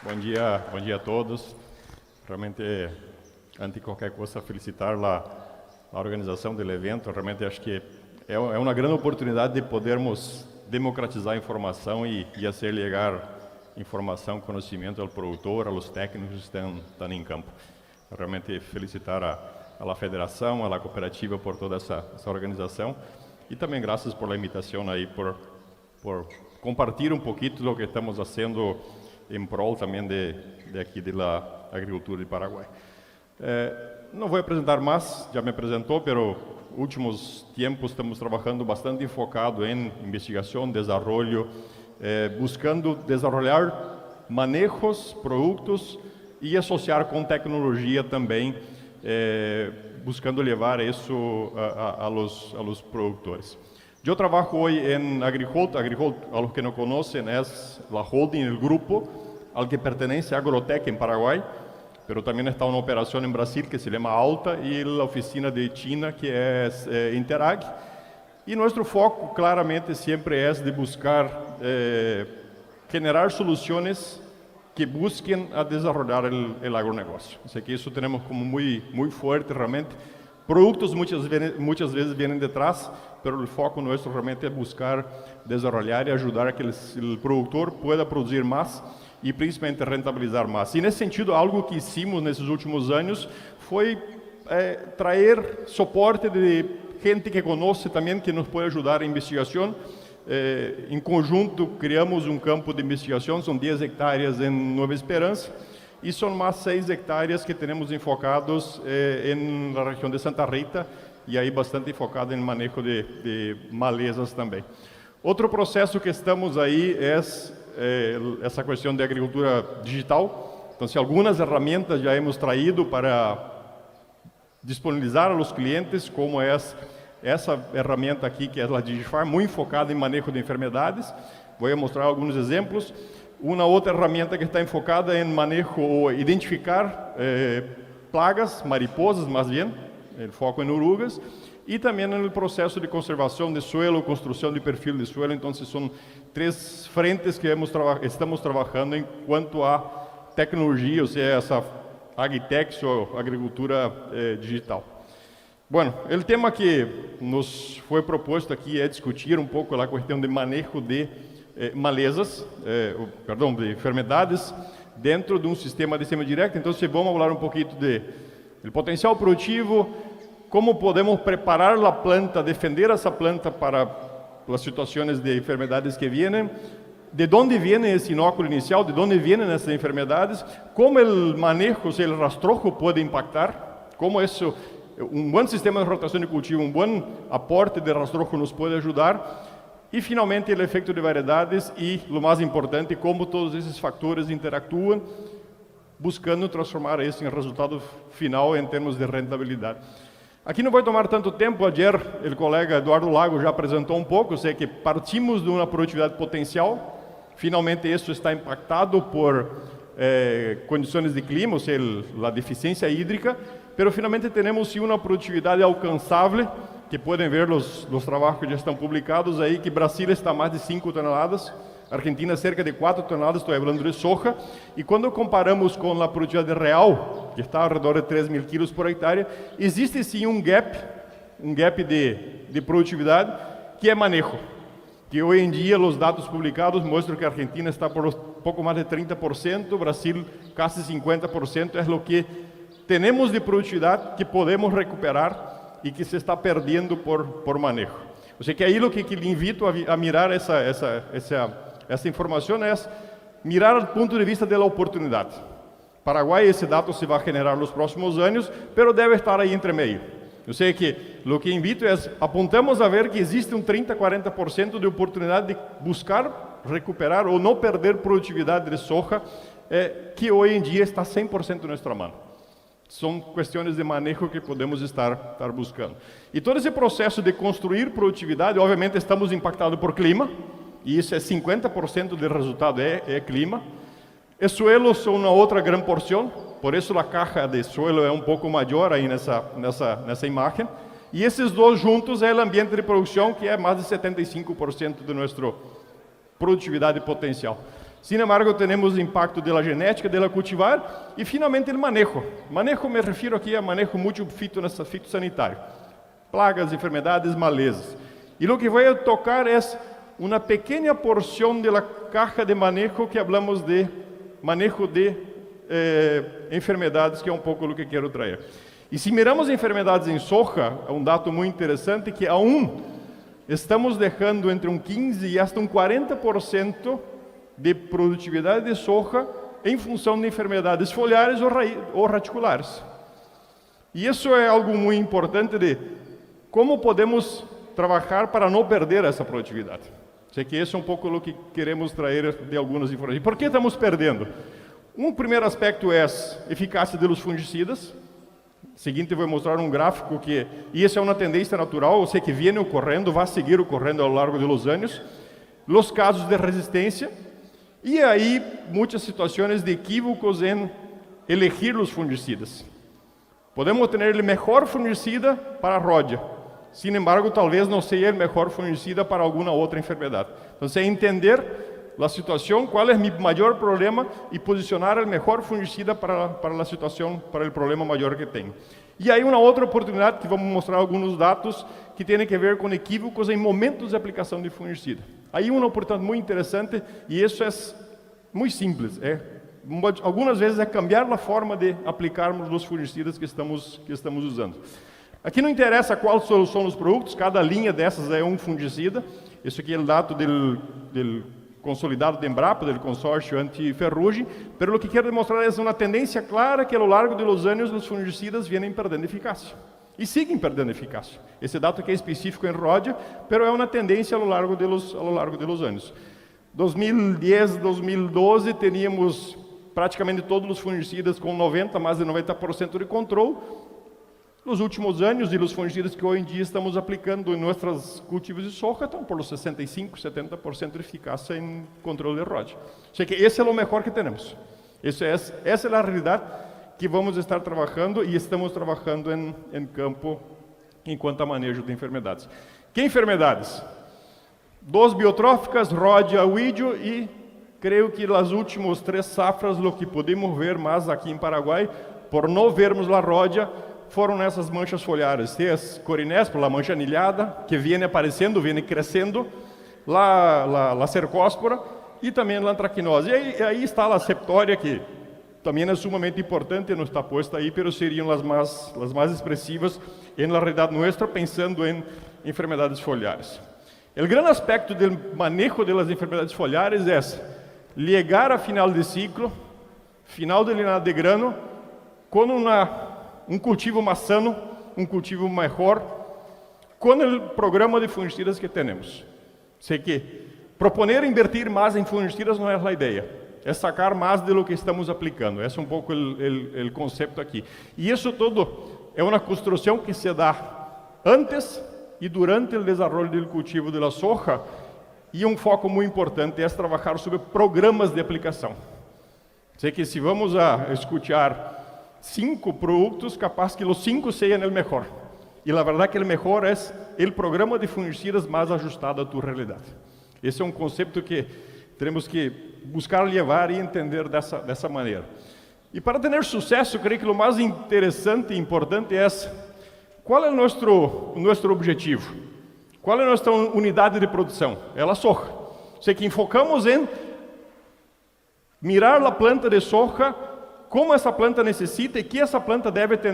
Bom dia a todos. Realmente, antes de qualquer coisa, felicitar a organização do evento. Realmente acho que é uma grande oportunidade de podermos democratizar a informação e fazer chegar informação, conhecimento ao produtor, aos técnicos que estão em campo. Realmente felicitar a federação, a cooperativa por toda essa organização e também graças por a invitação aí, por compartilhar um pouquinho do que estamos fazendo em prol também de aqui da agricultura de Paraguai. Não vou apresentar mais, já me apresentou, pero últimos tempos estamos trabalhando bastante enfocado em investigação, desenvolvimento, buscando desenvolver manejos, produtos e associar com tecnologia também, buscando levar isso a los produtores. Eu trabalho hoje em Agriholt. Agriholt, a los que não conhecem, é a holding, o grupo al que pertenece a Agrotec em Paraguai, pero também está uma operação em Brasil que se chama Alta e a oficina de China que é Interag. E nosso foco claramente sempre é de buscar generar soluções que busquem a desenvolver o agronegócio. Sei que isso temos como muito forte realmente. Produtos muitas vezes vêm de trás, mas o foco nosso realmente é buscar desenvolver e ajudar a que o produtor pueda produzir mais e principalmente rentabilizar mais. E nesse sentido, algo que hicimos nesses últimos anos foi trazer suporte de gente que conhece também, que nos pode ajudar em investigação. Em conjunto, criamos um campo de investigação, são 10 hectares em Nova Esperança, e são mais 6 hectares que temos enfocados na região de Santa Rita, e aí bastante focado em manejo de malezas também. Outro processo que estamos aí é essa questão de agricultura digital. Então, se algumas ferramentas já hemos traído para disponibilizar aos clientes, como essa ferramenta aqui, que é a DigiFarm, muito focada em manejo de enfermidades. Vou mostrar alguns exemplos. Uma outra ferramenta que está enfocada em manejo ou identificar plagas, mariposas, mais bem, foco em orugas, e também no processo de conservação de suelo, construção de perfil de suelo. Então, são 3 frentes que estamos trabalhando em quanto a tecnologia, ou seja, essa agritech ou agricultura digital. Bom, o tema que nos foi proposto aqui é discutir um pouco a questão de manejo de malezas, de enfermidades dentro de um sistema de semi-direto. Então, vamos falar um pouquinho do potencial produtivo, como podemos preparar a planta, defender essa planta para as situações de enfermidades que vêm, de onde vem esse inóculo inicial, de onde vêm essas enfermidades, como o manejo, ou seja, o rastrojo pode impactar, como isso, um bom sistema de rotação de cultivo, um bom aporte de rastrojo nos pode ajudar. E, finalmente, o efeito de variedades e, o mais importante, como todos esses fatores interactuam, buscando transformar isso em resultado final em termos de rentabilidade. Aqui não vai tomar tanto tempo. Ayer, o colega Eduardo Lago já apresentou um pouco, sei que partimos de uma produtividade potencial, finalmente isso está impactado por condições de clima, ou seja, a deficiência hídrica, mas finalmente temos sim uma produtividade alcançável, que podem ver os trabalhos que já estão publicados aí, que Brasil está a mais de 5 toneladas, Argentina cerca de 4 toneladas, estou falando de soja, e quando comparamos com a produtividade real, que está ao redor de 3.000 quilos por hectare, existe sim um gap de produtividade, que é manejo, que hoje em dia os dados publicados mostram que a Argentina está por pouco mais de 30%, Brasil quase 50%, é o que temos de produtividade que podemos recuperar e que se está perdendo por manejo. Ou seja, que aí o que lhe invito a mirar essa informação é mirar do ponto de vista da oportunidade. Paraguai, esse dado se vai generar nos próximos anos, mas deve estar aí entre meio. Eu sei que o que invito é apontamos a ver que existe 30, 40% de oportunidade de buscar recuperar ou não perder produtividade de soja, que hoje em dia está 100% em nossa mão. São questões de manejo que podemos estar buscando. E todo esse processo de construir produtividade, obviamente estamos impactados por clima, e isso é 50% do resultado é clima. E suelos são uma outra grande porção, por isso a caixa de suelo é um pouco maior aí nessa imagem. E esses dois juntos é o ambiente de produção, que é mais de 75% de nossa produtividade potencial. Sin embargo, temos o impacto da genética, da cultivar e, finalmente, o manejo. Manejo, me refiro aqui a manejo fitossanitário. Plagas, enfermedades, malezas. E o que vou tocar é uma pequena porção da caixa de manejo que falamos de manejo de enfermedades, que é um pouco o que quero trazer. E se miramos enfermedades em soja, é um dado muito interessante que estamos deixando entre 15% e até 40% de produtividade de soja em função de enfermedades foliares ou radiculares. E isso é algo muito importante de como podemos trabalhar para não perder essa produtividade. Sei que esse é um pouco o que queremos trazer de algumas informações. Por que estamos perdendo? Um primeiro aspecto é a eficácia dos fungicidas. Seguinte, vou mostrar um gráfico e isso é uma tendência natural, sei que vem ocorrendo, vai seguir ocorrendo ao longo dos anos. Os casos de resistência e aí muitas situações de equívocos em elegir os fungicidas. Podemos ter o melhor fungicida para a rodia, sin embargo, talvez não seja o melhor fungicida para alguma outra enfermidade. Então, é entender a situação, qual é o meu maior problema e posicionar o melhor fungicida para a situação, para o problema maior que tenho. E aí uma outra oportunidade que vamos mostrar alguns dados que tem a ver com equívocos em momentos de aplicação de fungicida. Aí uma oportunidade muito interessante e isso é muito simples. Algumas vezes é cambiar a forma de aplicarmos os fungicidas que estamos usando. Aqui não interessa quais são os produtos, cada linha dessas é um fungicida. Isso aqui é o dado do consolidado de Embrapa, do consórcio anti-ferrugem, mas o que quero demonstrar é uma tendência clara que ao longo dos anos os fungicidas vêm perdendo eficácia. E seguem perdendo eficácia. Esse dado aqui é específico em rodia, mas é uma tendência ao longo dos anos. 2010, 2012, teníamos praticamente todos os fungicidas com mais de 90% de controle. Nos últimos anos, e os fungicidas que hoje em dia estamos aplicando em nossos cultivos de soja estão por 65%, 70% de eficácia em controle de rodia. Sei que esse é o melhor que temos. Essa é a realidade que vamos estar trabalhando e estamos trabalhando em campo enquanto a manejo de enfermedades. Que enfermedades? 2 biotróficas, rodia, uídio e creio que nas últimas 3 safras, o que podemos ver mais aqui em Paraguai, por não vermos a rodia, foram essas manchas foliares. Tem as corinéspora, a mancha anilhada, que vem aparecendo, vem crescendo, a cercóspora e também a antracnose. E aí está a septória, que também é sumamente importante, não está posta aí, mas seriam as mais expressivas na realidade nossa, pensando em enfermedades foliares. O grande aspecto do manejo das enfermedades foliares é ligar a final de ciclo, final de linhada de grano, com um cultivo mais sano, um cultivo melhor, com o programa de fungicidas que temos. Sei que proponer invertir mais em fungicidas não é a ideia, é sacar mais de lo que estamos aplicando. Esse é um pouco o conceito aqui. E isso tudo é uma construção que se dá antes e durante o desenvolvimento do cultivo da soja, e um foco muito importante é trabalhar sobre programas de aplicação. Sei que se vamos a escutar 5 produtos, capaz que os 5 sejam o melhor. E a verdade é que o melhor é o programa de fungicidas mais ajustado à tua realidade. Esse é um conceito que temos que buscar levar e entender dessa maneira. E para ter sucesso, creio que o mais interessante e importante é qual é o nosso objetivo? Qual é a nossa unidade de produção? É a soja. Sei que enfocamos em mirar a planta de soja, como essa planta necessita e que essa planta deve ter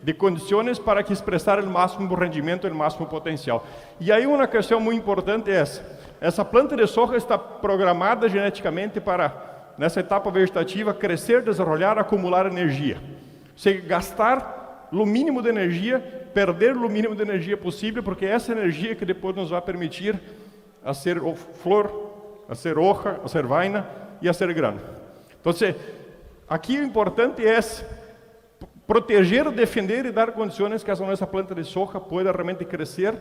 de condições para que expressar o máximo rendimento, o máximo potencial. E aí uma questão muito importante é essa planta de soja está programada geneticamente para, nessa etapa vegetativa, crescer, desenvolver, acumular energia. Se gastar o mínimo de energia, perder o mínimo de energia possível, porque essa energia que depois nos vai permitir a ser flor, a ser hoja, a ser vaina e a ser grano. Então, aqui o importante é proteger, defender e dar condições que essa planta de soja pueda realmente crescer,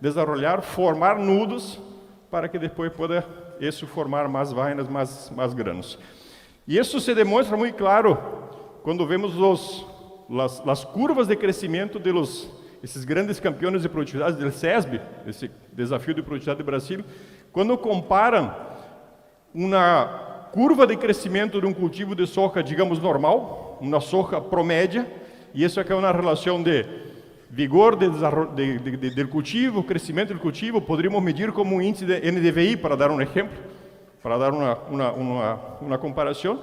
desenvolver, formar nudos, para que depois pueda isso formar mais vainas, mais granos. E isso se demonstra muito claro quando vemos as curvas de crescimento esses grandes campeões de produtividade do SESB, esse desafio de produtividade do Brasil, quando comparam uma curva de crescimento de um cultivo de soja, digamos, normal, uma soja promédia, e isso aqui é uma relação de vigor do cultivo, crescimento do cultivo, poderíamos medir como um índice de NDVI, para dar um exemplo, para dar uma comparação.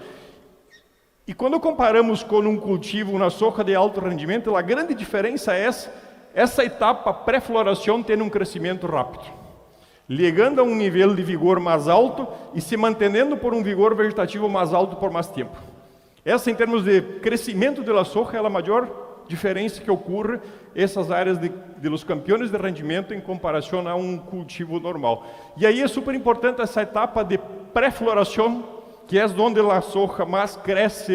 E quando comparamos com um cultivo, uma soja de alto rendimento, a grande diferença é essa etapa pré-floração tem um crescimento rápido, chegando a um nível de vigor mais alto e se mantendo por um vigor vegetativo mais alto por mais tempo. Essa, em termos de crescimento da soja, é a maior diferença que ocorre essas áreas de los campeões de rendimento em comparação a um cultivo normal. E aí é super importante essa etapa de pré-floração, que é onde a soja mais cresce,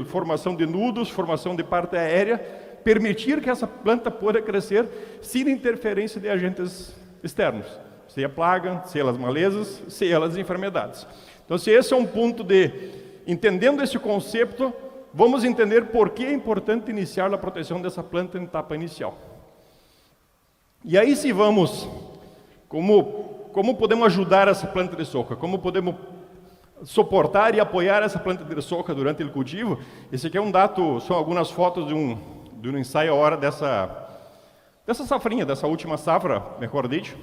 formação de nudos, formação de parte aérea, permitir que essa planta possa crescer sem interferência de agentes externos, seja plaga, seja as malezas, seja as enfermidades. Então, se esse é um ponto de, entendendo esse conceito, vamos entender por que é importante iniciar a proteção dessa planta em etapa inicial. E aí, se vamos, como podemos ajudar essa planta de soja, como podemos suportar e apoiar essa planta de soja durante o cultivo. Esse aqui é um dado, são algumas fotos de um ensaio a hora dessa safrinha, dessa última safra, melhor dito,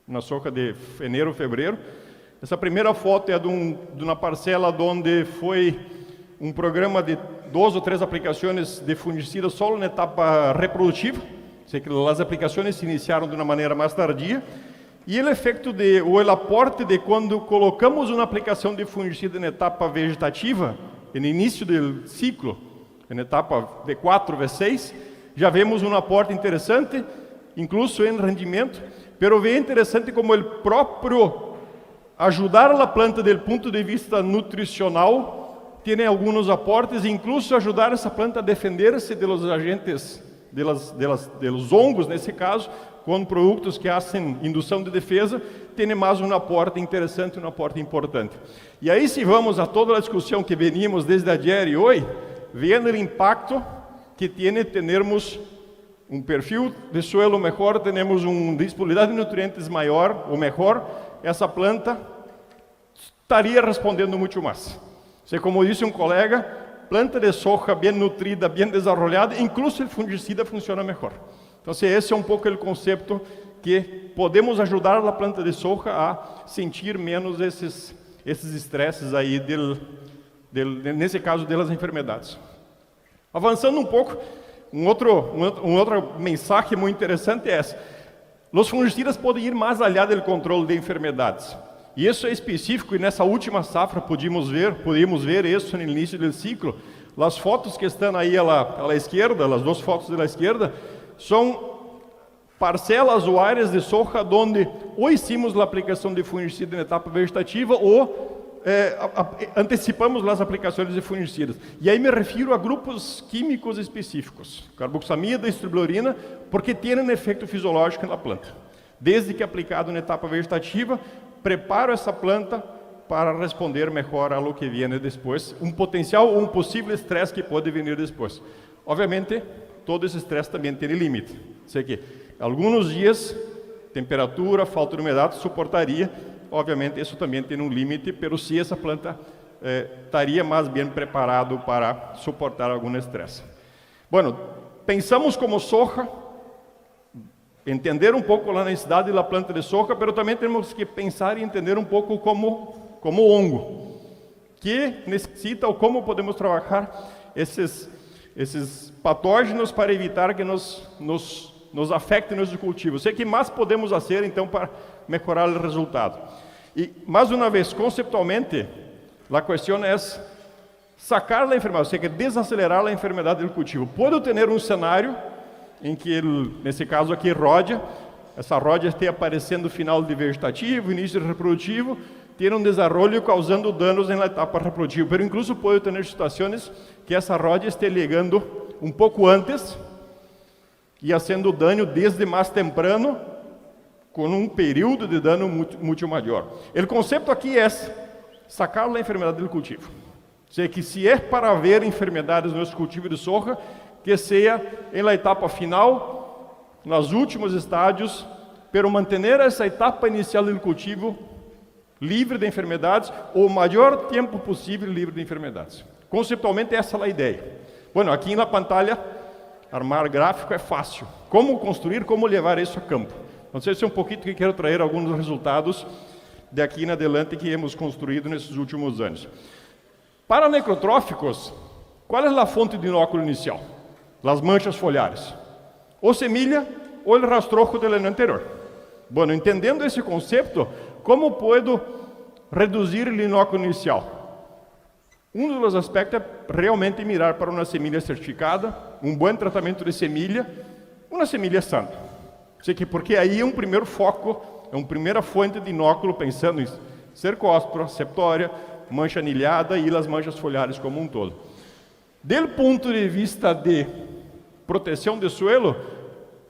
na soja de janeiro, fevereiro. Essa primeira foto é de uma parcela onde foi um programa de 2 ou 3 aplicações de fungicida só na etapa reprodutiva, sei que as aplicações se iniciaram de uma maneira mais tardia, e o efeito ou o aporte de quando colocamos uma aplicação de fungicida na etapa vegetativa, no início do ciclo, na etapa V4, V6, já vemos um aporte interessante, incluso em rendimento, mas é interessante como o próprio ajudar a planta do ponto de vista nutricional, tem alguns aportes, incluso ajudar essa planta a defender-se dos agentes, dos hongos, nesse caso, com produtos que fazem indução de defesa, tem mais um aporte interessante, um aporte importante. E aí, se vamos a toda a discussão que veníamos desde ayer e hoje, vendo o impacto que tem termos um perfil de suelo melhor, temos uma disponibilidade de nutrientes maior ou melhor, essa planta estaria respondendo muito mais. Como disse um colega, planta de soja bem nutrida, bem desenvolvida, incluso o fungicida funciona melhor. Então, esse é um pouco o conceito que podemos ajudar a planta de soja a sentir menos esses estresses aí, nesse caso, das enfermidades. Avançando um pouco, um outro mensagem muito interessante é essa. Os fungicidas podem ir mais além do controle de enfermidades. E isso é específico, e nessa última safra podíamos ver isso no início do ciclo. As fotos que estão aí à esquerda, as 2 fotos da esquerda, são parcelas ou áreas de soja onde ou hicimos a aplicação de fungicida na etapa vegetativa ou antecipamos as aplicações de fungicidas. E aí me refiro a grupos químicos específicos, carboxamida e estriblorina, porque têm um efeito fisiológico na planta. Desde que aplicado na etapa vegetativa, preparo essa planta para responder melhor ao que viene depois, um potencial ou um possível estresse que pode vir depois. Obviamente, todo esse estresse também tem limite. Sei que alguns dias, temperatura, falta de umidade, suportaria. Obviamente, isso também tem um limite, mas se essa planta estaria mais bem preparado para suportar algum estresse. Bueno, pensamos como soja, entender um pouco a necessidade da planta de soja, mas também temos que pensar e entender um pouco como hongo, que necessita ou como podemos trabalhar esses patógenos para evitar que nos afetem nos cultivos. Sei que mais podemos fazer, então, para melhorar o resultado. E, mais uma vez, conceptualmente, a questão é sacar a enfermidade, ou seja, desacelerar a enfermidade do cultivo. Pode ter um cenário em que, nesse caso aqui, essa ródia esteja aparecendo no final de vegetativo, início de reprodutivo, ter um desenvolvimento causando danos na etapa reprodutiva. Mas, incluso, pode ter situações que essa ródia esteja ligando um pouco antes e fazendo dano desde mais temprano, com um período de dano muito maior. O conceito aqui é sacar a enfermidade do cultivo. Ou seja, que se é para ver enfermidades nos cultivos de soja, que seja na etapa final, nos últimos estádios, pero manter essa etapa inicial do cultivo livre de enfermedades, ou o maior tempo possível livre de enfermedades. Conceptualmente, essa é a ideia. Bueno, aqui na pantalla, armar gráfico é fácil. Como construir, como levar isso a campo. Não sei se é um pouquinho que quero trazer alguns resultados de aqui em adelante que hemos construído nesses últimos anos. Para necrotróficos, qual é a fonte de inóculo inicial? As manchas foliares. Ou semilha, ou o rastrojo do ano anterior. Bueno, entendendo esse conceito, como posso reduzir o inóculo inicial? Um dos aspectos é realmente mirar para uma semilha certificada, um bom tratamento de semilha, uma semilha sana. Porque aí é um primeiro foco, é uma primeira fonte de inóculo, pensando em cercóspora, septória, mancha anilhada e as manchas foliares como um todo. Do ponto de vista de proteção do suelo,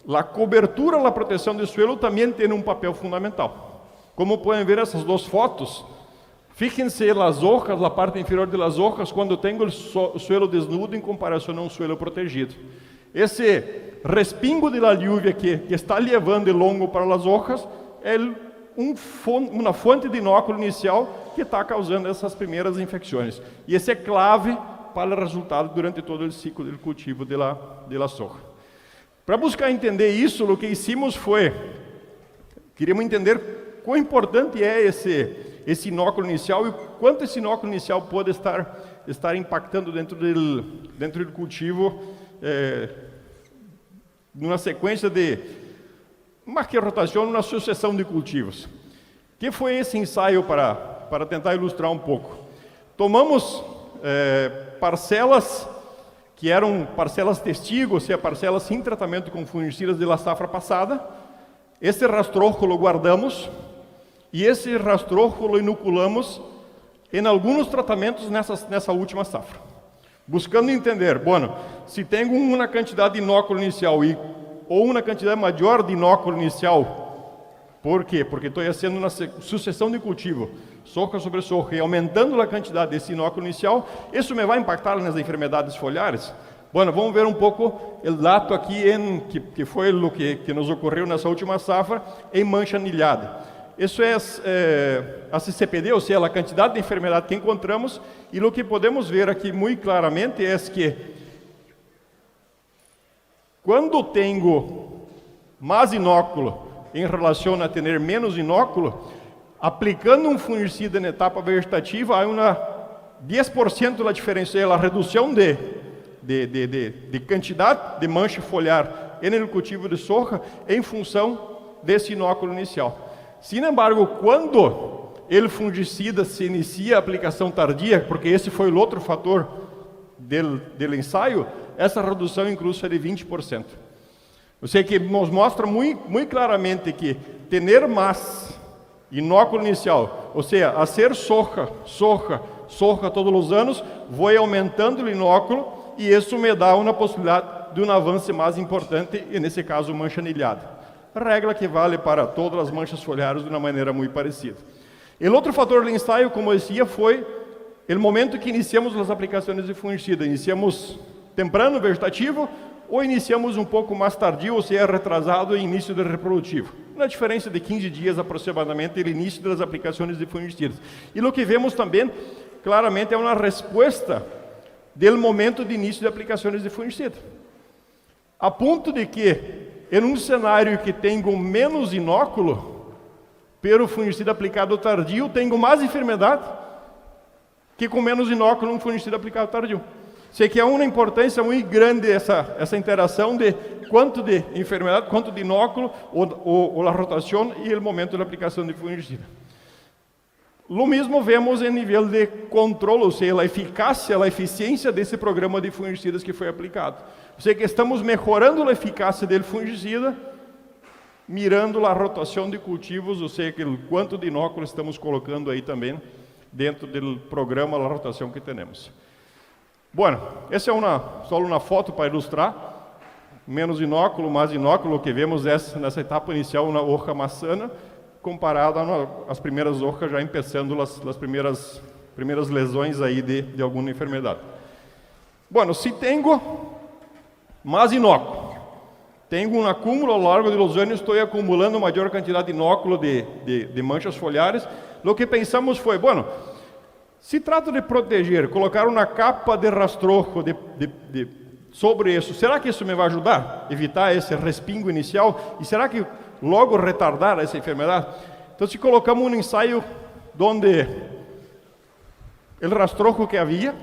a cobertura, a proteção do suelo também tem um papel fundamental. Como podem ver essas duas fotos, fíjense as hojas, a parte inferior das hojas, quando tenho o suelo desnudo em comparação a um suelo protegido. Esse respingo de la lluvia que está levando longo para as hojas é uma fonte de inóculo inicial que está causando essas primeiras infecções. E esse é clave para o resultado durante todo o ciclo do cultivo de la soja. Para buscar entender isso, o que hicimos foi, queríamos entender quão importante é esse inóculo inicial e quanto esse inóculo inicial pode estar impactando dentro do cultivo, numa sequência de, mais que rotação, uma sucessão de cultivos. Que foi esse ensaio para tentar ilustrar um pouco? Tomamos parcelas que eram parcelas testigo, ou seja, parcelas sem tratamento com fungicidas da safra passada. Esse rastrojo lo guardamos e esse rastrojo lo inoculamos em alguns tratamentos nessa última safra. Buscando entender, se tenho uma quantidade de inóculo inicial ou uma quantidade maior de inóculo inicial, por quê? Porque estou fazendo uma sucessão de cultivo, soja sobre soja, e aumentando a quantidade desse inóculo inicial, isso me vai impactar nas enfermidades foliares? Vamos ver um pouco o dado aqui, que foi o que nos ocorreu nessa última safra, em mancha anilhada. Isso é a CCPD, ou seja, a quantidade de enfermidade que encontramos, e o que podemos ver aqui muito claramente é que quando tenho mais inóculo em relação a ter menos inóculo, aplicando um fungicida na etapa vegetativa, há uma 10% da diferença, a redução de quantidade de mancha foliar no cultivo de soja em função desse inóculo inicial. Sin embargo, quando o fungicida se inicia a aplicação tardia, porque esse foi o outro fator do ensaio, essa redução incluso é de 20%. Ou seja, que nos mostra muito claramente que ter mais inóculo inicial, ou seja, fazer soja todos os anos, vou aumentando o inóculo e isso me dá uma possibilidade de um avanço mais importante, e nesse caso mancha anilhada. Regra que vale para todas as manchas foliares de uma maneira muito parecida. O outro fator do ensaio, como eu dizia, foi o momento que iniciamos as aplicações de fungicida. Iniciamos temprano, vegetativo, ou iniciamos um pouco mais tardio, ou seja, retrasado, em início do reprodutivo. Uma diferença de 15 dias aproximadamente, o início das aplicações de fungicidas. E o que vemos também, claramente, é uma resposta do momento de início de aplicações de fungicida. A ponto de que, em um cenário que tenho menos inóculo, pelo fungicida aplicado tardio, tenho mais enfermidade que com menos inóculo um fungicida aplicado tardio. Sei que é uma importância muito grande essa interação de quanto de enfermidade, quanto de inóculo, ou a rotação e o momento da aplicação de fungicida. O mesmo vemos em nível de controle, ou seja, a eficácia, a eficiência desse programa de fungicidas que foi aplicado. Ou seja, que estamos melhorando a eficácia do fungicida, mirando a rotação de cultivos, ou seja, que o quanto de inóculo estamos colocando aí também dentro do programa, a rotação que temos. Essa é só uma foto para ilustrar. Menos inóculo, mais inóculo, o que vemos nessa etapa inicial, uma hoja maçana, comparado às primeiras hojas já começando as primeiras lesões aí de alguma enfermidade. Se tenho mais inóculo, tenho um acúmulo ao longo dos anos, estou acumulando maior quantidade de inóculo de manchas foliares, o que pensamos foi, bueno, se trata de proteger, colocar uma capa de rastrojo sobre isso, será que isso me vai ajudar? Evitar esse respingo inicial? E será que logo retardar essa enfermidade? Então, se colocamos um ensaio onde o rastrojo que havia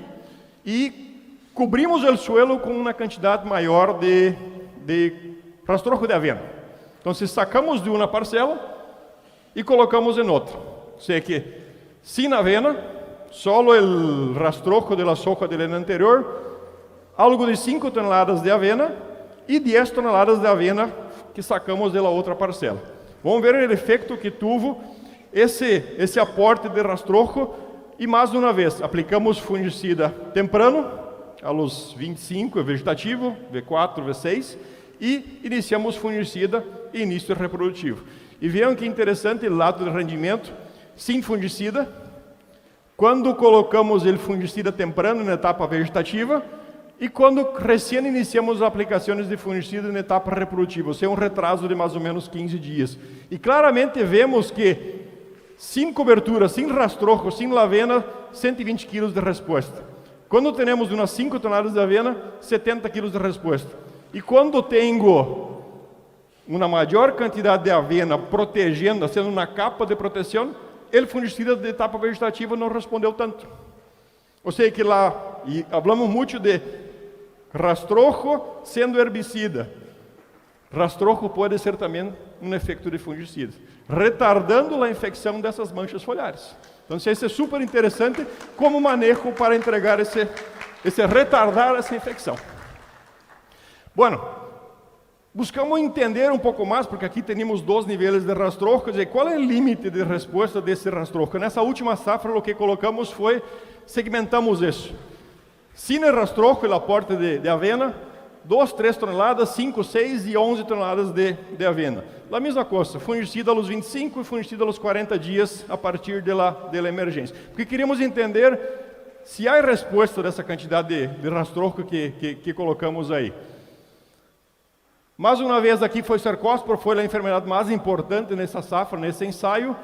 e cobrimos o suelo com uma quantidade maior de rastrojo de avena. Então, se sacamos de uma parcela e colocamos em outra. Ou seja que, sem avena, só o rastrojo da soja do ano anterior, algo de 5 toneladas de avena e 10 toneladas de avena que sacamos da outra parcela. Vamos ver o efeito que teve esse aporte de rastrojo. E mais uma vez, aplicamos fungicida temprano, aos 25, vegetativo, V4, V6, e iniciamos fungicida e início reprodutivo. E vejam que interessante o lado de rendimento, sem fungicida, quando colocamos o fungicida temprano na etapa vegetativa, e quando recém iniciamos as aplicações de fungicida na etapa reprodutiva, ou seja, um retraso de mais ou menos 15 dias. E claramente vemos que, sem cobertura, sem rastrojo, sem avena, 120 quilos de resposta. Quando temos umas 5 toneladas de avena, 70 quilos de resposta. E quando tenho uma maior quantidade de avena protegendo, sendo uma capa de proteção, o fungicida de etapa vegetativa não respondeu tanto. Ou seja, que lá, e falamos muito de rastrojo sendo herbicida. Rastrojo pode ser também um efeito de fungicida, retardando a infecção dessas manchas foliares. Então, isso é super interessante como manejo para entregar retardar essa infecção. Bueno, buscamos entender um pouco mais, porque aqui temos 2 níveis de rastrojo, quer dizer, qual é o limite de resposta desse rastrojo? Nessa última safra, o que colocamos foi, segmentamos isso. Sem o rastrojo, o aporte de avena, 2, 3 toneladas, 5, 6 e 11 toneladas de avena. A mesma coisa, fungicida aos 25 e fungicida aos 40 dias a partir da emergência. Porque queríamos entender se há resposta dessa quantidade de rastrojo que colocamos aí. Mais uma vez aqui foi cercóspora, foi a enfermidade mais importante nessa safra, nesse ensaio.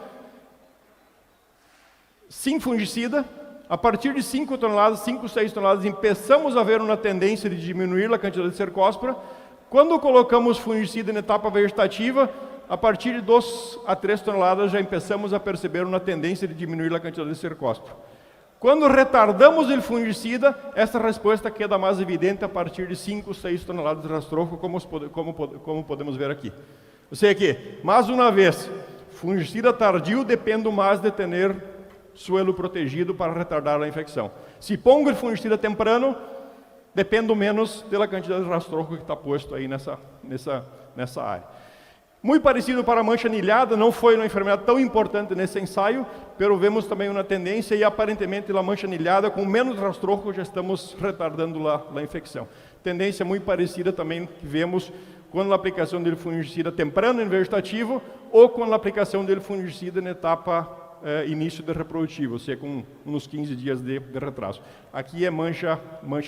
Sem fungicida, a partir de 5 toneladas, 5, 6 toneladas, começamos a ver uma tendência de diminuir a quantidade de cercóspora. Quando colocamos fungicida na etapa vegetativa, a partir de 2 a 3 toneladas já começamos a perceber uma tendência de diminuir a quantidade de cercóspora. Quando retardamos o fungicida, essa resposta queda mais evidente a partir de 5, 6 toneladas de rastrojo, como podemos ver aqui. Ou seja que, mais uma vez, fungicida tardio depende mais de ter suelo protegido para retardar a infecção. Se pongo o fungicida temprano, dependo menos da quantidade de rastrojo que está posto aí nessa área. Muito parecido para a mancha anilhada, não foi uma enfermidade tão importante nesse ensaio, mas vemos também uma tendência e aparentemente a mancha anilhada, com menos rastrojo, já estamos retardando a infecção. Tendência muito parecida também que vemos com a aplicação do fungicida temprano em vegetativo ou com a aplicação do fungicida na etapa início de reprodutivo, ou seja, com uns 15 dias de retraso. Aqui é mancha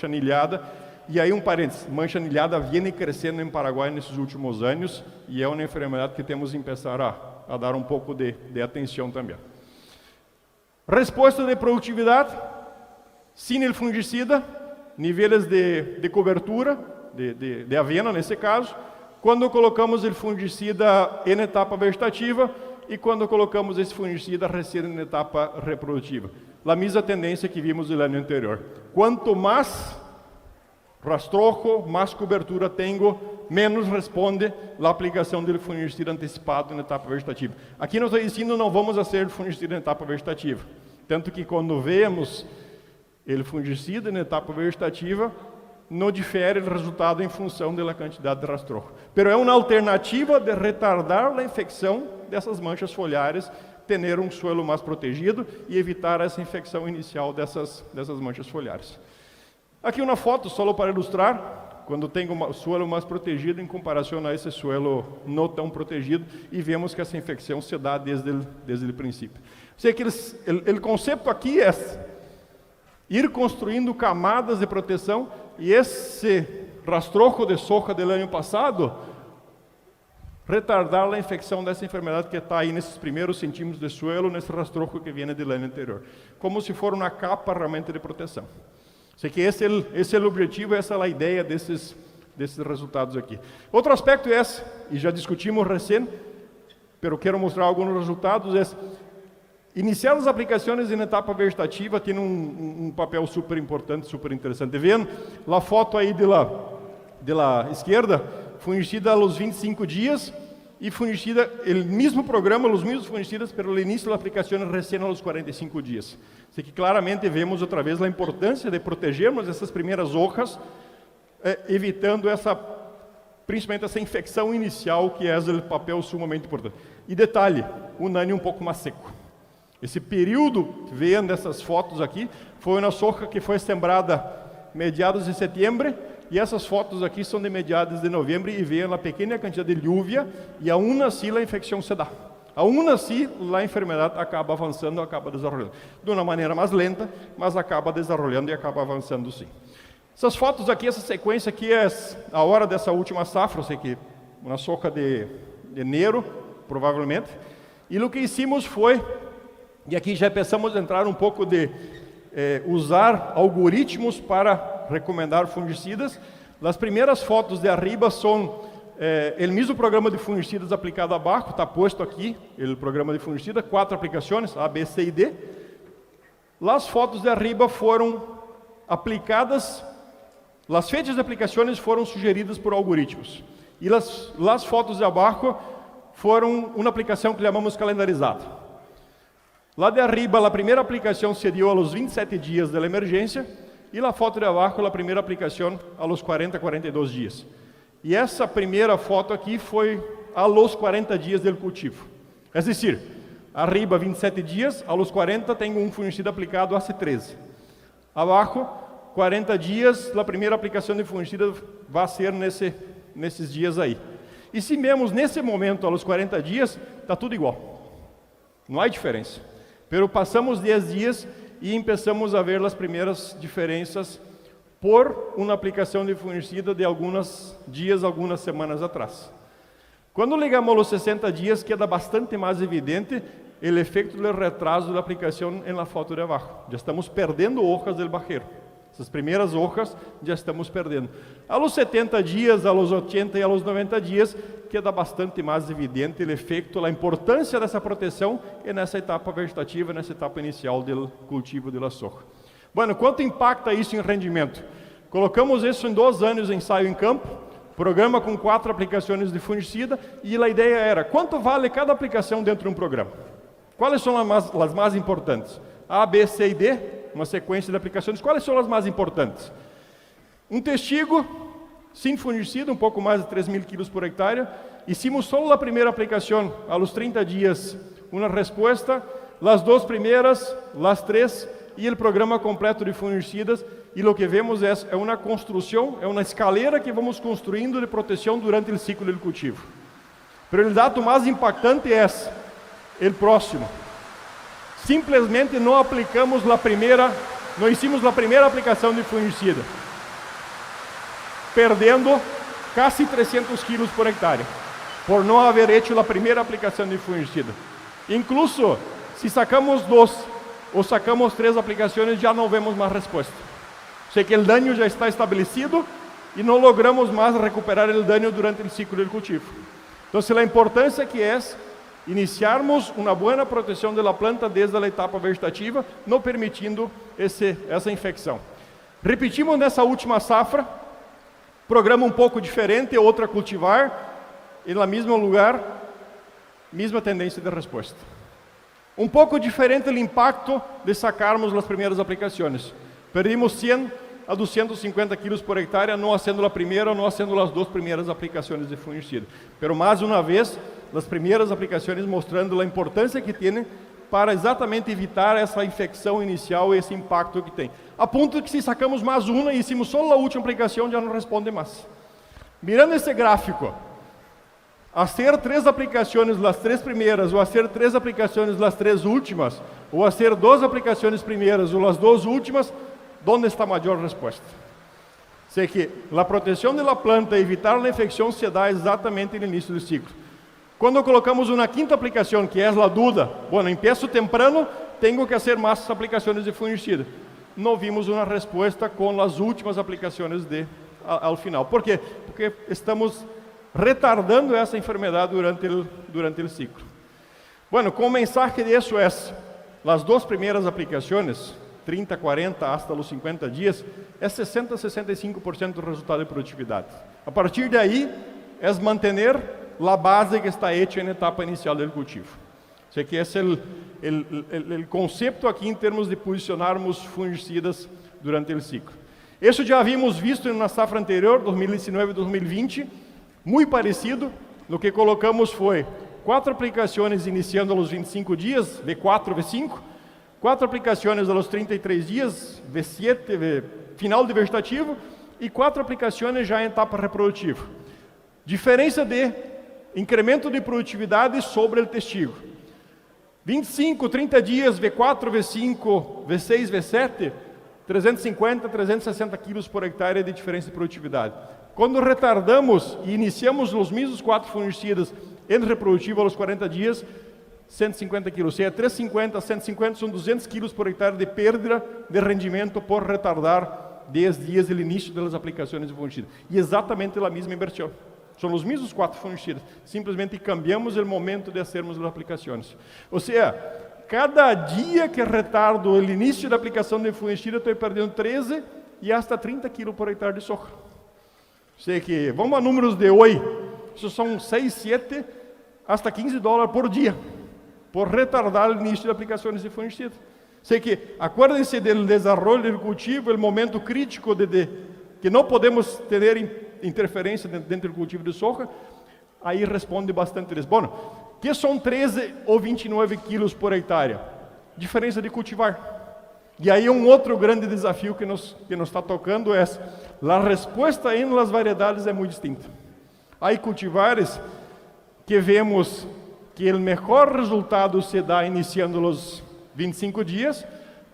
anilhada. E aí um parênteses, mancha anilhada vem crescendo em Paraguai nesses últimos anos e é uma enfermidade que temos que começar a dar um pouco de atenção também. Resposta de produtividade, sem o fungicida, níveis de cobertura, de avena nesse caso, quando colocamos o fungicida em etapa vegetativa e quando colocamos esse fungicida recém em etapa reprodutiva. A mesma tendência que vimos no ano anterior. Quanto mais rastrojo, mais cobertura tenho, menos responde a aplicação do fungicida antecipado na etapa vegetativa. Aqui nós estamos dizendo não vamos fazer fungicida na etapa vegetativa. Tanto que quando vemos o fungicida na etapa vegetativa, não difere o resultado em função da quantidade de rastrojo. Mas é uma alternativa de retardar a infecção dessas manchas foliares, ter um suelo mais protegido e evitar essa infecção inicial dessas manchas foliares. Aqui uma foto só para ilustrar, quando tenho um suelo mais protegido em comparação a esse suelo não tão protegido, e vemos que essa infecção se dá desde o princípio. Ou seja, que o conceito aqui é ir construindo camadas de proteção, e esse rastrojo de soja do ano passado retardar a infecção dessa enfermidade que está aí nesses primeiros centímetros de suelo, nesse rastrojo que vem do ano anterior. Como se for uma capa realmente de proteção. Sei que esse é o objetivo, essa é a ideia desses resultados aqui. Outro aspecto é esse, e já discutimos recém, mas quero mostrar alguns resultados, é iniciar as aplicações em etapa vegetativa tem um papel super importante, super interessante. Vejam a foto aí de la esquerda, fungicida aos 25 dias e fungicida, o mesmo programa, os mesmos fungicidas, mas o início da aplicação recém aos 45 dias. Assim que claramente vemos outra vez a importância de protegermos essas primeiras hojas, evitando principalmente essa infecção inicial, que é o papel sumamente importante. E detalhe, o nani um pouco mais seco. Esse período, vendo essas fotos aqui, foi uma soja que foi sembrada mediados de setembro, e essas fotos aqui são de mediados de novembro, e veem a pequena quantidade de lluvia, e aún assim a infecção se dá. Aún assim, a enfermidade acaba avançando, acaba desenvolvendo. De uma maneira mais lenta, mas acaba desenvolvendo e acaba avançando sim. Essas fotos aqui, essa sequência aqui é a hora dessa última safra, sei que uma soja de janeiro, provavelmente. E o que hicimos foi, e aqui já pensamos em entrar um pouco de usar algoritmos para recomendar fungicidas. As primeiras fotos de arriba são o mesmo programa de fungicidas aplicado abaixo, está posto aqui, o programa de fungicida, 4 aplicações, A, B, C e D. As fotos de arriba foram aplicadas, as fechas de aplicações foram sugeridas por algoritmos. E as fotos de abaixo foram uma aplicação que chamamos calendarizada. Lá de arriba, a primeira aplicação se deu aos 27 dias da emergência, e a foto de abaixo, a primeira aplicação aos 42 dias. E essa primeira foto aqui foi aos 40 dias do cultivo. É decir, arriba 27 dias, aos 40 tem um fungicida aplicado há 13. Abaixo, 40 dias, a primeira aplicação de fungicida vai ser nesses dias aí. E se vemos nesse momento, aos 40 dias, está tudo igual. Não há diferença. Pero passamos 10 dias e começamos a ver as primeiras diferenças por uma aplicação de fungicida de alguns dias, algumas semanas atrás. Quando ligamos aos 60 dias, queda bastante mais evidente o efeito do retraso da aplicação na foto de abaixo. Já estamos perdendo hojas do barreiro. Essas primeiras hojas já estamos perdendo. Aos 70 dias, aos 80 e aos 90 dias, queda bastante mais evidente o efeito, a importância dessa proteção nessa etapa vegetativa, nessa etapa inicial do cultivo da soja. Bueno, quanto impacta isso em rendimento? Colocamos isso em 2 anos de ensaio em campo, programa com 4 aplicações de fungicida, e a ideia era, quanto vale cada aplicação dentro de um programa? Quais são as mais importantes? A, B, C e D, uma sequência de aplicações. Quais são as mais importantes? Um testigo, sem fungicida, um pouco mais de 3.000 quilos por hectare. Hicimos só a primeira aplicação, aos 30 dias, uma resposta, as 2 primeiras, as 3, e o programa completo de fungicidas. E o que vemos é uma construção, é uma escalera que vamos construindo de proteção durante o ciclo do cultivo. Mas o dado mais impactante é o próximo. Simplesmente não aplicamos não hicimos a primeira aplicação de fungicida, perdendo quase 300 quilos por hectare, por não haver hecho a primeira aplicação de fungicida. Incluso, se sacamos 2 ou sacamos 3 aplicações, já não vemos mais resposta. Sei que o dano já está estabelecido e não logramos mais recuperar o dano durante o ciclo do cultivo. Então, a importância que é iniciarmos uma boa proteção da planta desde a etapa vegetativa, não permitindo essa infecção. Repetimos nessa última safra, programa um pouco diferente, outra cultivar, e no mesmo lugar, mesma tendência de resposta. Um pouco diferente o impacto de sacarmos as primeiras aplicações. Perdimos 100 a 250 quilos por hectare, não sendo a primeira, não sendo as 2 primeiras aplicações de fungicida. Pero mais uma vez, as primeiras aplicações mostrando a importância que tem para exatamente evitar essa infecção inicial e esse impacto que tem. A ponto que se sacamos mais uma e hicimos só a última aplicação, já não responde mais. Mirando esse gráfico, hacer 3 aplicações, as 3 primeiras, ou hacer 3 aplicações, as 3 últimas, ou hacer 2 aplicações primeiras, ou as 2 últimas, onde está a maior resposta? Sei que a proteção da planta, evitar a infecção, se dá exatamente no início do ciclo. Quando colocamos uma quinta aplicação, que é a duda, bueno, empiezo temprano, tenho que fazer mais aplicações de fungicida. Não vimos uma resposta com as últimas aplicações ao final. ¿Por quê? Porque estamos retardando essa enfermidade durante o ciclo. Bueno, com o mensaje de isso é, as duas primeiras aplicações, 30, 40, hasta os 50 dias, é 60 a 65% do resultado de produtividade. A partir de aí, é manter a base que está hecha na etapa inicial do cultivo. Sei que esse é o conceito aqui em termos de posicionarmos fungicidas durante o ciclo. Isso já havíamos visto na safra anterior, 2019 e 2020, muito parecido. No que colocamos foi 4 aplicações iniciando aos 25 dias, V4, V5, 4 aplicações aos 33 dias, V7, final de vegetativo, e 4 aplicações já em etapa reprodutiva. Diferença de incremento de produtividade sobre o testigo. 25, 30 dias, V4, V5, V6, V7, 350, 360 quilos por hectare de diferença de produtividade. Quando retardamos e iniciamos os mesmos 4 fungicidas em reprodutivo aos 40 dias, 150 quilos. Ou seja, 350, 150 são 200 quilos por hectare de perda de rendimento por retardar 10 dias do início das aplicações de fungicida. E exatamente a mesma inversão. São os mesmos 4 fungicidas. Simplesmente cambiamos o momento de fazermos as aplicações. Ou seja, cada dia que retardo o início da aplicação de fungicida, estou perdendo 13 e hasta 30 quilos por hectare de soja. Sei que, vamos a números de hoje, isso são 6, 7, hasta $15 por dia, por retardar o início de aplicações de fungicida. Sei que, acuérdense do desenvolvimento do cultivo, o momento crítico que não podemos ter interferência dentro do cultivo de soja, aí responde bastante eles. Bom, que são 13 ou 29 quilos por hectare? Diferença de cultivar. E aí outro grande desafio que nos está tocando é a resposta em las variedades é muito distinta. Há cultivares que vemos que o melhor resultado se dá iniciando os 25 dias,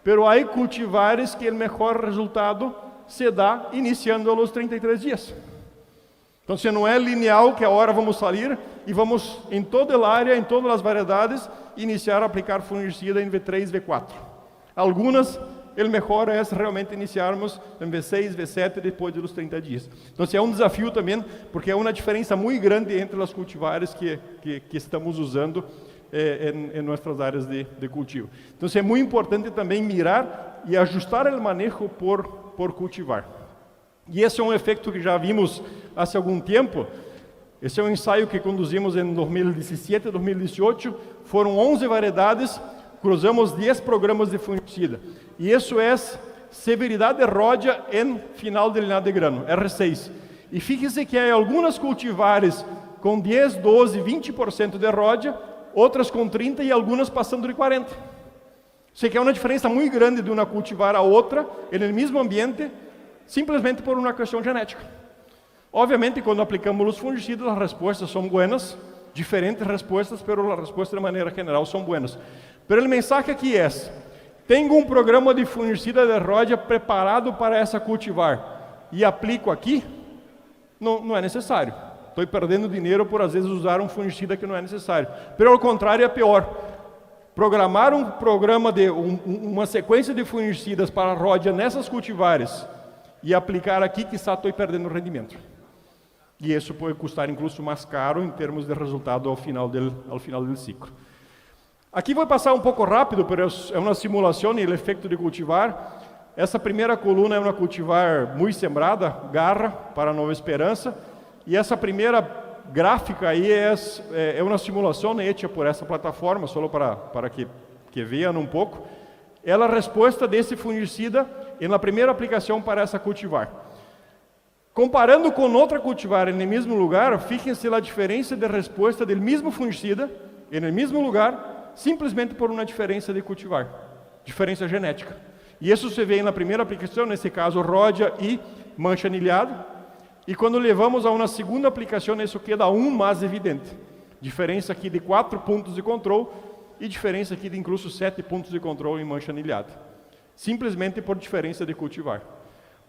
pero há cultivares que o melhor resultado se dá iniciando aos 33 dias. Então, se não é lineal que agora vamos sair e vamos em toda a área, em todas as variedades, iniciar a aplicar fungicida em V3, V4. Algumas, o melhor é realmente iniciarmos em V6, V7 depois dos 30 dias. Então, é um desafio também, porque é uma diferença muito grande entre as cultivares que estamos usando em nossas áreas de cultivo. Então, é muito importante também mirar e ajustar o manejo por cultivar. E esse é um efeito que já vimos há algum tempo. Esse é um ensaio que conduzimos em 2017 e 2018. Foram 11 variedades, cruzamos 10 programas de fungicida. E isso é severidade de rodia em final de linhada de grano, R6. E fíjense que há algumas cultivares com 10, 12, 20% de rodia, outras com 30% e algumas passando de 40%. Sei que há uma diferença muito grande de uma cultivar a outra, no mesmo ambiente, simplesmente por uma questão genética. Obviamente, quando aplicamos os fungicidas, as respostas são boas, diferentes respostas, mas as respostas de maneira geral são boas. Mas o mensagem aqui é: tenho um programa de fungicida de rodia preparado para essa cultivar e aplico aqui? Não é necessário. Estou perdendo dinheiro por às vezes usar um fungicida que não é necessário. Pelo contrário, é pior. Programar um programa de uma sequência de fungicidas para a rodia nessas cultivares e aplicar aqui, quizá estou perdendo rendimento. E isso pode custar incluso mais caro em termos de resultado ao final do ciclo. Aqui vou passar um pouco rápido, mas é uma simulação e o efeito de cultivar. Essa primeira coluna é uma cultivar muito sembrada, Garra, para Nova Esperança. E essa primeira gráfica aí é uma simulação feita por essa plataforma, só para que vejam um pouco. É a resposta desse fungicida na primeira aplicação para essa cultivar. Comparando com outra cultivar no mesmo lugar, fíjense a diferença de resposta do mesmo fungicida, no mesmo lugar, simplesmente por uma diferença de cultivar, diferença genética. E isso se vê na primeira aplicação, nesse caso, rodia e mancha anilhada. E quando levamos a uma segunda aplicação, isso queda mais evidente. Diferença aqui de 4 pontos de controle e diferença aqui de incluso 7 pontos de controle em mancha anilhada. Simplesmente por diferença de cultivar.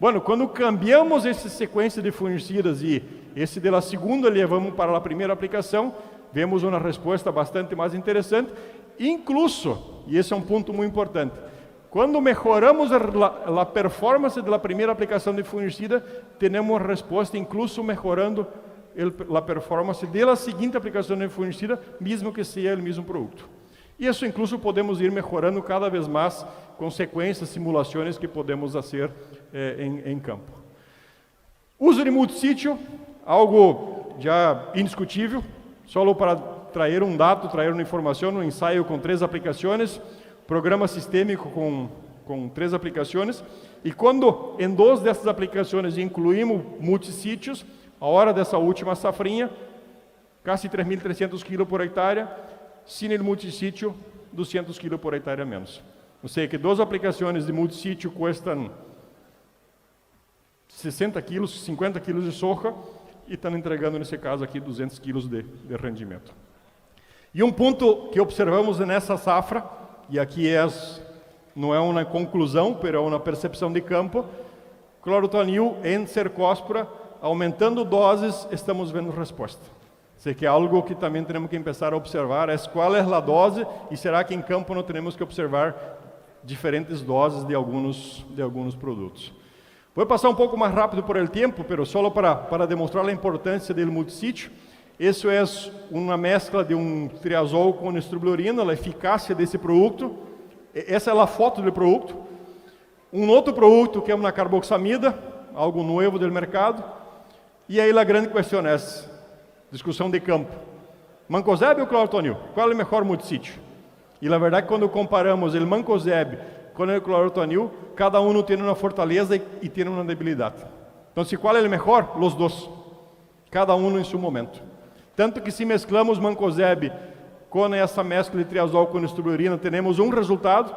Bueno, quando cambiamos essa sequência de fungicidas e esse da segunda levamos para a primeira aplicação, vemos uma resposta bastante mais interessante, incluso, e esse é um ponto muito importante, quando melhoramos a performance da primeira aplicação de fungicida, temos resposta incluso melhorando a performance da seguinte aplicação de fungicida, mesmo que seja o mesmo produto. E isso incluso podemos ir melhorando cada vez mais com sequências, simulações que podemos fazer em campo. Uso de multissítio, algo já indiscutível, só para trazer um dado, trazer uma informação, um ensaio com 3 aplicações, programa sistêmico com 3 aplicações, e quando em 2 dessas aplicações incluímos multissítios, a hora dessa última safrinha, quase 3.300 kg por hectare, sem o multissítio, 200 kg por hectare a menos. Ou seja, que 2 aplicações de multissítio custam 60 quilos, 50 quilos de soja, e estão entregando, nesse caso aqui, 200 quilos de rendimento. E um ponto que observamos nessa safra, e aqui não é uma conclusão, mas é uma percepção de campo, clorotonil em cercospora, aumentando doses, estamos vendo resposta. Sei que é algo que também temos que começar a observar, qual é a dose, e será que em campo não temos que observar diferentes doses de alguns produtos. Vou passar um pouco mais rápido por el tempo, mas só para demonstrar a importância do multissítio. Isso é uma mescla de um triazol com estrobilurina, a eficácia desse produto. Essa é a foto do produto. Um outro produto que é uma carboxamida, algo novo do mercado. E aí a grande questão é essa, discussão de campo. Mancozeb ou clorotonil? Qual é o melhor multissítio? E na verdade, quando comparamos o mancozeb com o clorotonil, cada um tem uma fortaleza e tem uma debilidade. Então, qual é o melhor? Os dois. Cada um em seu momento. Tanto que se mesclamos mancozeb com essa mescla de triazol com estrobilurina, temos um resultado,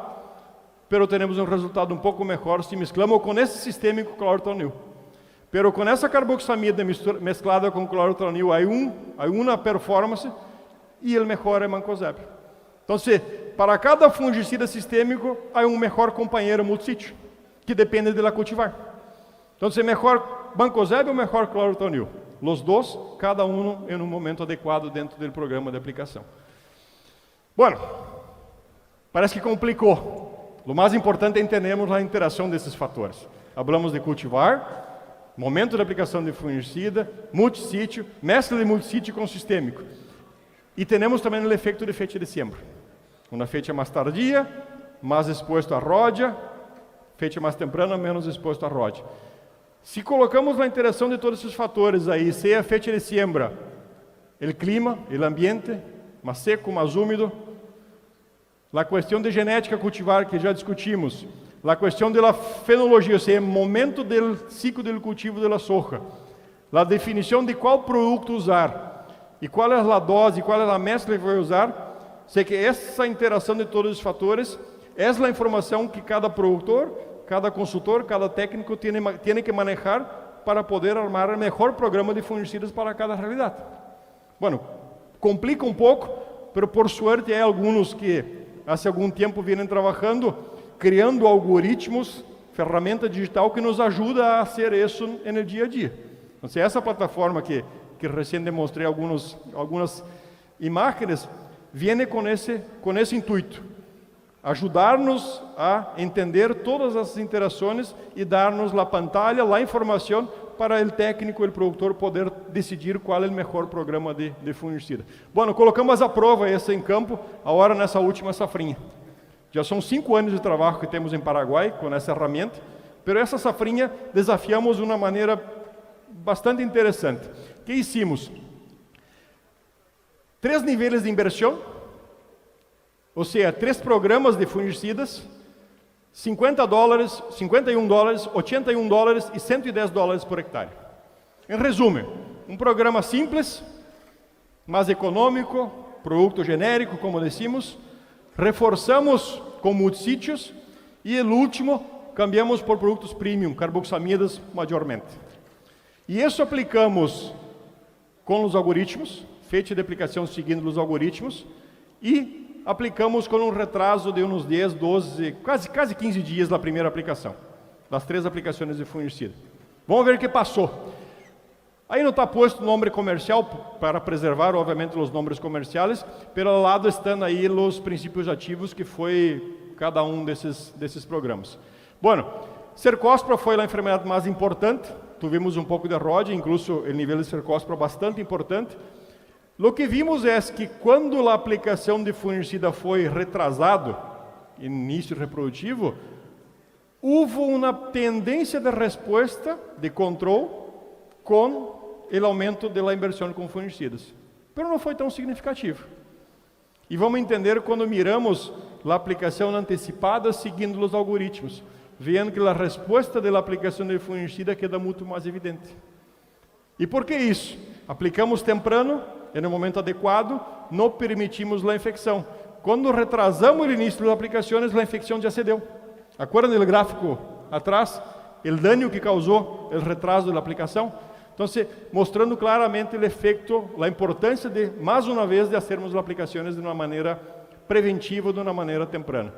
pero temos um resultado um pouco melhor se mesclamos com esse sistêmico clorotonil. Pero com essa carboxamida mesclada com clorotonil, há uma performance e o melhor é mancozeb. Então, para cada fungicida sistêmico, há um melhor companheiro multissítio, que depende da cultivar. Então, melhor mancozeb ou melhor clorotonil? Os dois, cada um em um momento adequado dentro do programa de aplicação. Bueno, parece que complicou. O mais importante é entendermos a interação desses fatores. Hablamos de cultivar, momento de aplicação de fungicida, multissítio, mescla de multissítio com sistêmico. E temos também o efeito de fecha de siembra. Uma fecha mais tardia, mais exposto à ródia, fecha mais temprana, menos exposto à ródia. Se colocamos na interação de todos esses fatores aí, se a fecha de siembra, o clima, o ambiente, mais seco, mais úmido, a questão de genética cultivar que já discutimos, a questão da fenologia, ou seja, o momento do ciclo do cultivo da soja, a definição de qual produto usar, e qual é a dose, qual é a mescla que vai usar, sei que essa interação de todos os fatores é a informação que cada produtor, cada consultor, cada técnico tem que manejar para poder armar o melhor programa de fungicidas para cada realidade. Bueno, complica um pouco, mas por suerte há alguns que há algum tempo vêm trabalhando, criando algoritmos, ferramenta digital que nos ajuda a fazer isso no dia a dia. Então, essa plataforma que recém demonstrei algumas imagens, vem com esse intuito. Ajudar-nos a entender todas as interações e dar-nos a pantalla, a informação para o técnico e o produtor poder decidir qual é o melhor programa de fungicida. Bom, colocamos à prova essa em campo, agora nessa última safrinha. Já são 5 anos de trabalho que temos em Paraguai com essa ferramenta, mas essa safrinha desafiamos de uma maneira bastante interessante. O que hicimos? 3 níveis de inversão, ou seja, 3 programas de fungicidas, $50, $51, $81 e $110 por hectare. Em resumo, um programa simples, mais econômico, produto genérico, como decimos, reforçamos com multissítios e o último, cambiamos por produtos premium, carboxamidas majormente. E isso aplicamos com os algoritmos, feita de aplicação seguindo os algoritmos, e aplicamos com um retraso de uns 10, 12, quase 15 dias da primeira aplicação, das 3 aplicações de fungicida. Vamos ver o que passou. Aí não está posto o nome comercial para preservar, obviamente, os nomes comerciais. Pelo lado estão aí os princípios ativos que foi cada um desses programas. Bueno, cercospora foi a enfermidade mais importante. Tivemos um pouco de ROD, incluso o nível de cercospora bastante importante. O que vimos é que quando a aplicação de fungicida foi retrasado, início reprodutivo, houve uma tendência de resposta, de controle, com o aumento da inversão com fungicidas. Mas não foi tão significativo. E vamos entender quando miramos a aplicação antecipada seguindo os algoritmos, vendo que a resposta da aplicação de fungicida queda muito mais evidente. E por que isso? Aplicamos temprano, no momento adequado, não permitimos a infecção. Quando retrasamos o início das aplicações, a infecção já se deu. Acuerdan do gráfico atrás? O dano que causou o retraso da aplicação? Então, mostrando claramente o efeito, a importância de, mais uma vez, de fazermos as aplicações de uma maneira preventiva, de uma maneira temprana.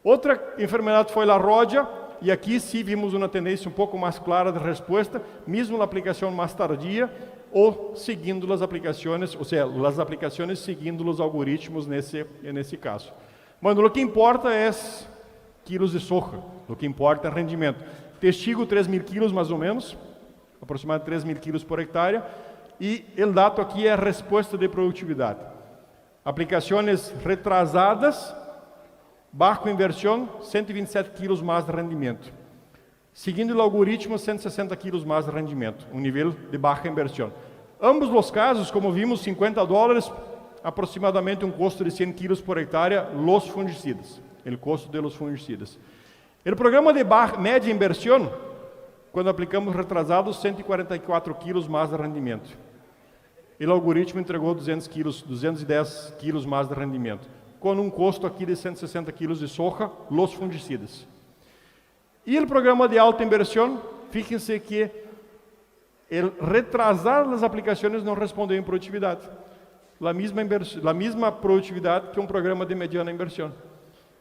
Outra enfermidade foi a ródia, e aqui sim vimos uma tendência um pouco mais clara de resposta, mesmo na aplicação mais tardia, ou seguindo as aplicações, ou seja, as aplicações seguindo os algoritmos nesse caso. Mas o que importa é quilos de soja, o que importa é rendimento. Testigo 3.000 quilos mais ou menos, aproximadamente 3.000 quilos por hectare, e o dado aqui é a resposta de produtividade. Aplicações retrasadas, baixa inversão, 127 quilos mais de rendimento. Seguindo o algoritmo, 160 quilos mais de rendimento, um nível de baixa inversão. Ambos os casos, como vimos, $50, aproximadamente um custo de 100 quilos por hectare, os fungicidas, o custo de los fungicidas. O programa de média inversão, quando aplicamos retrasados, 144 quilos mais de rendimento. O algoritmo entregou 210 quilos mais de rendimento, com um custo aqui de 160 quilos de soja, los fungicidas. E o programa de alta inversão, fíjense que o retrasar as aplicações não respondeu em produtividade. A mesma produtividade que um programa de mediana inversão.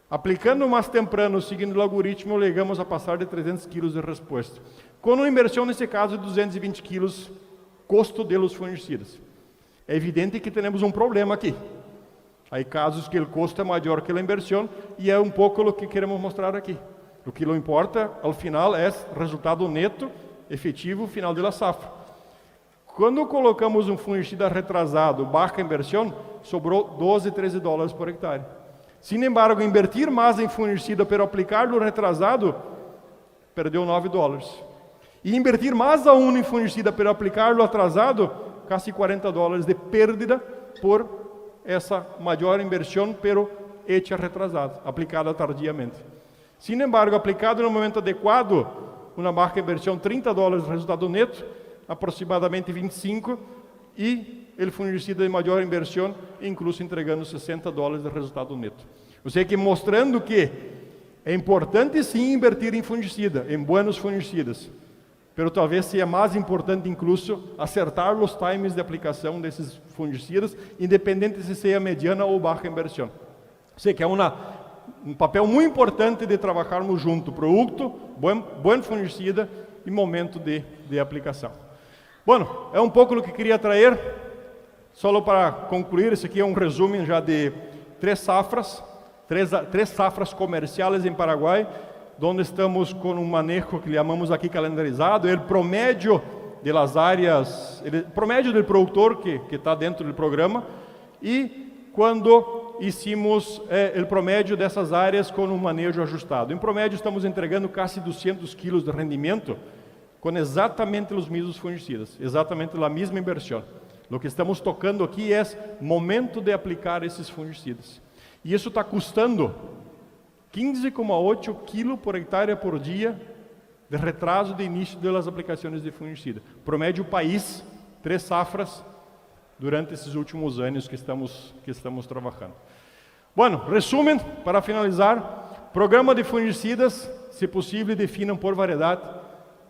Aplicando mais temprano, seguindo o algoritmo, chegamos a passar de 300 quilos de resposta. Com uma inversão, nesse caso, de 220 quilos, custo de los fungicidas. É evidente que temos um problema aqui. Há casos que o custo é maior que a inversão, e é um pouco o que queremos mostrar aqui. O que não importa, ao final, é o resultado neto, efetivo, final da safra. Quando colocamos um fungicida retrasado, baixa inversão, sobrou $12, $13 por hectare. Sin embargo, invertir mais em fungicida para aplicar no retrasado, perdeu $9. E invertir mais aún em fungicida para aplicar no atrasado, quase $40 de perda por essa maior inversão, pero hecha retrasada, aplicada tardiamente. Sin embargo, aplicado no momento adequado, uma baixa inversão, $30 resultado neto, aproximadamente 25, e o fungicida de maior inversão, incluso entregando $60 de resultado neto. Ou seja, que mostrando que é importante sim invertir em fungicida, em buenos fungicidas, mas talvez seja mais importante incluso acertar os times de aplicação desses fungicidas, independente se seja mediana ou baixa inversão. Ou seja, que é um papel muito importante de trabalharmos junto, produto, bom fungicida e momento de aplicação. Bom, é um pouco o que queria trazer, só para concluir, esse aqui é um resumo já de três safras comerciais em Paraguai, onde estamos com um manejo que chamamos aqui calendarizado, o promédio das áreas, o promédio do produtor que está dentro do programa, e quando hicimos o promédio dessas áreas com um manejo ajustado. Em promédio, estamos entregando quase 200 quilos de rendimento com exatamente os mesmos fungicidas, exatamente a mesma inversão. O que estamos tocando aqui é momento de aplicar esses fungicidas. E isso está custando 15,8 quilos por hectare por dia de retraso de início das aplicações de fungicida. Promédio país, 3 safras durante esses últimos anos que estamos trabalhando. Bueno, resumen, para finalizar, programa de fungicidas, se possível, definam por variedade,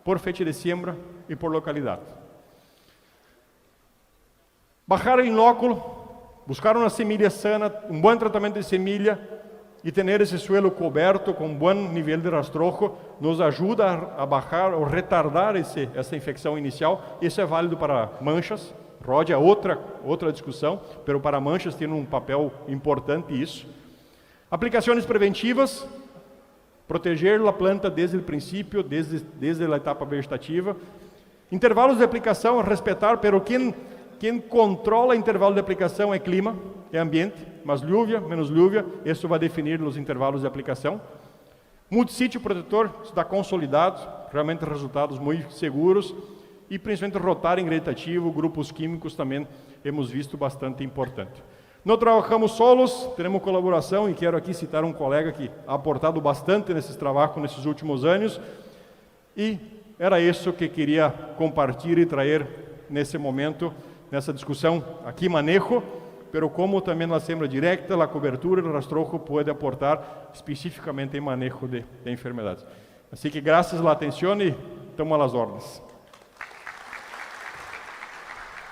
por fecha de siembra e por localidade. Bajar o inóculo, buscar uma semilha sana, um bom tratamento de semilha, e ter esse suelo coberto com bom nível de rastrojo nos ajuda a baixar ou retardar essa infecção inicial. Isso é válido para manchas. ROD é outra discussão, mas para manchas tem um papel importante isso. Aplicações preventivas, proteger a planta desde o princípio, desde a etapa vegetativa. Intervalos de aplicação, respeitar, pero quem controla o intervalo de aplicação é clima, é ambiente, mas lluvia, menos lluvia, isso vai definir os intervalos de aplicação. Multissítio protetor, está consolidado, realmente resultados muito seguros, e principalmente rotar em gradativo, grupos químicos também hemos visto bastante importante. Não trabalhamos solos, teremos colaboração, e quero aqui citar um colega que ha aportado bastante nesses trabalhos nesses últimos anos, e era isso que queria compartilhar e trazer nesse momento, nessa discussão aqui manejo, pero como também na sembra direta, a cobertura e o rastrojo pode aportar especificamente em manejo de enfermidades. Assim que graças à atenção e estamos às ordens.